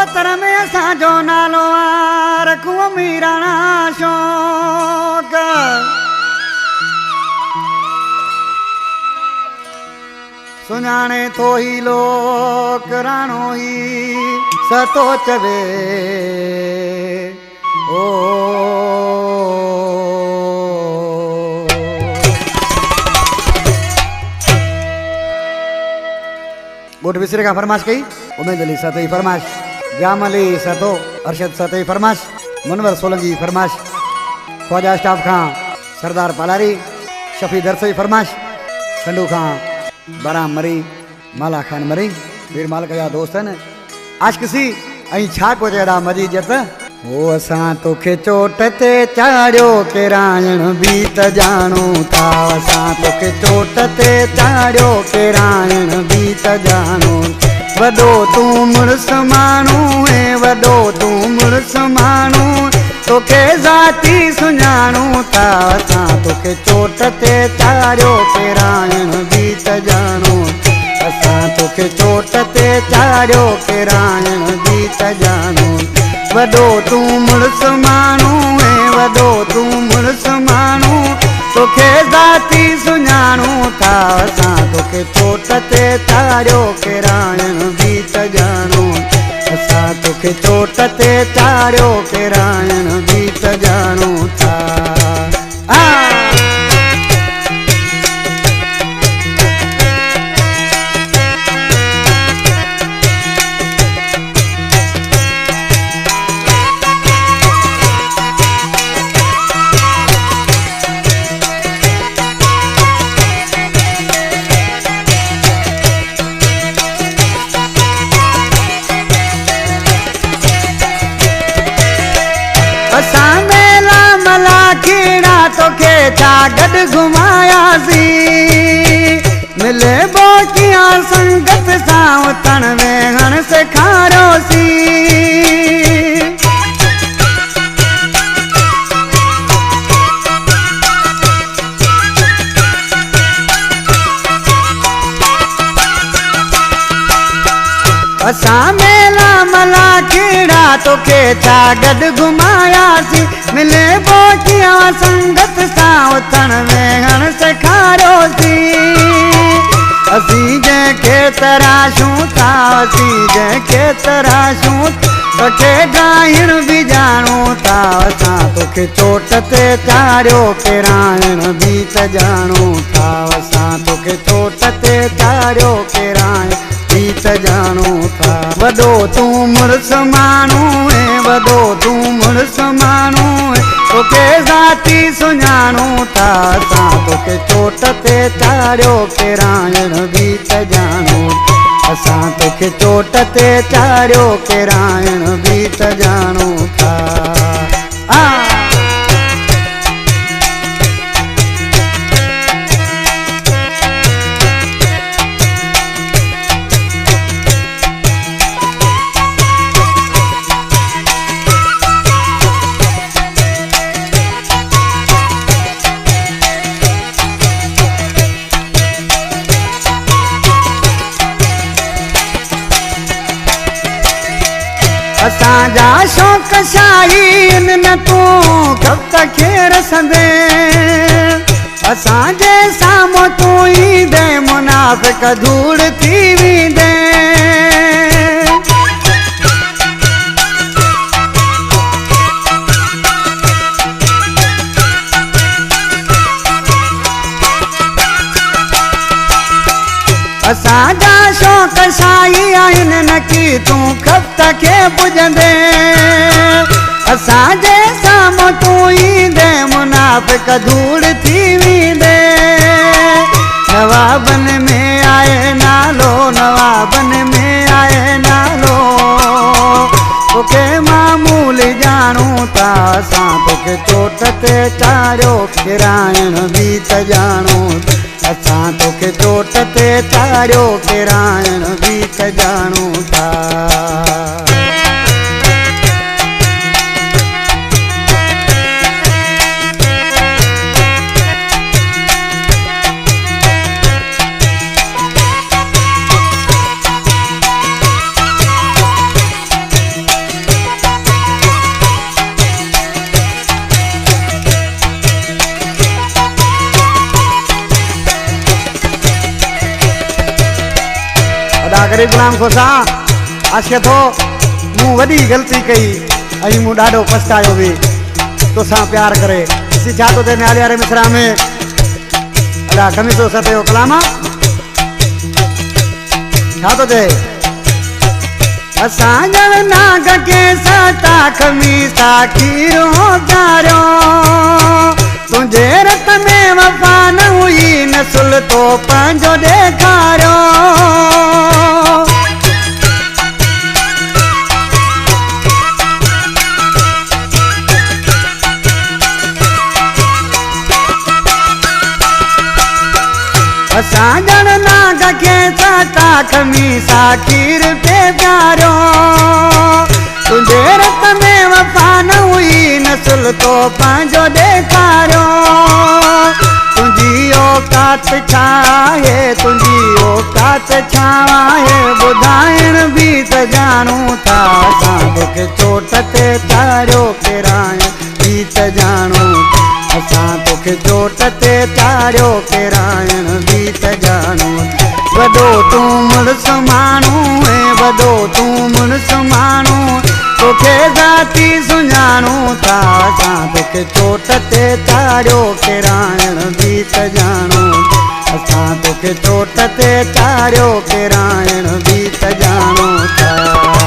ओतर में असांजो नालो आ रखूं मीराणा शौक़ सुञाणे थो ही लोक राणो ही सतो चवे ओ गोट विसरे का फरमाश कई उमेद अली सतई फरमाश जाम अली सतो अरशद सतई फरमाश मुनवर सोलंकी फरमाश ख्वाजा स्टाफ खां सरदार पालारी शफी दरसई फरमाश संडू खां बराम मरी माला खान मरी वीर मालिक जा दोस्त आहिनि आशिक़ी ऐं छा को चइड़ा मजी जत ओ असां तोखे चोट ते चाढ़ियो केरायण बि त ॼाणूं था असां तोखे चोट ते चाढ़ियो केरायण बि त ॼाणूं वॾो तूं मुड़ुस माण्हू ऐं वॾो तूं मुड़ुस माण्हू तोखे ज़ाती सुञाणूं था असां तोखे चोट ते चाढ़ियो केरायण बि त ॼाणूं असां तोखे चोट ते चाढ़ियो केरायण बि त ॼाणूं वॾो तूं मुड़ुस माण्हू ऐं वॾो तूं मुड़ुस माण्हू तोखे ज़ाती सुञाणूं था असां तोखे चोट ते चाढ़ियो केरायण बि त ॼाणूं असां तोखे चोट ते चाढ़ियो केरायण बि त ॼाणूं था तोखे छा गॾु घुमायासीं मिले बोकिया संगत सां उथण वेहण सेखारियोसीं असां मेला मला खेड़ा तोखे छा गॾु घुमायासीं मिले बोकिया संगत सां उथण वेहण सेखारियोसीं असीं जंहिंखे तराशूं था असीं जंहिंखे तराशूं तोखे ॻाइण बि ॼाणूं था असां तोखे चोट ते चाढ़ियो केरायण बि त ॼाणूं था असां तोखे चोट ते चाढ़ियो केरायण बि त ॼाणूं था वॾो तूं मुड़ुस माण्हू ऐं वॾो तूं मुड़ुस माण्हू तोखे ज़ाती सुञाणूं था असां तोखे चोट ते चाढ़ियो केरायण बि त ॼाणूं असां तोखे चोट ते चाढ़ियो केरायण बि त ॼाणूं था असांजा शौक़ शाहीन न तूं कब तक रसंदे असांजे साम्हूं तूं ईंदे मुनाफ़िक धूड़ थी वेंदे असांजा शौक़ शाही आहिनि न की तूं खपत खे पुॼंदे असांजे साम्हूं तूं ईंदे मुनाफ़िक धूड़ थी वेंदे नवाबन में आहे नालो नवाबन में आहे नालो तोखे मामूल ॼाणूं था असां तोखे चोट ते चाढ़ियो केरायण बि त ॼाणूं असां तोखे चोट ते चाढ़ियो केरायण बि त ॼाणूं था गरीब गुलाम खोसा आशे तो मु वडी गलती कई अई मु डाडो पछतायो भी तो सा प्यार करे इसी छा तो ते न्याले रे मिसरा में अला कमीसो सते कलामा छा तो ते असांजल नाग के सता खमीसा खीरो गारो तुझे रत में वफा न हुई नस्ल तो पंजो देखारो असांजल नाग के सता खमीसा खीर पे प्यारो तुझे रत में वफा न हुई नस्ल तो पंजो देखारो तुझी औकात छा है तुझी औकात छा है बुधाइण भी त जानू था असां तोखे चोट ते चारियो केराइण भी त जानू असां तोखे चोट ते चारियो केराइण भी त जानू वॾो तूं मुड़ुस माण्हू ऐं वॾो तूं मुड़ुस माण्हू तोखे ज़ाती सुञाणू था असां तोखे चोट ते चारियो केराइण भी त जानू असां तोखे चोट ते चारियो केराइण भी त जानू था।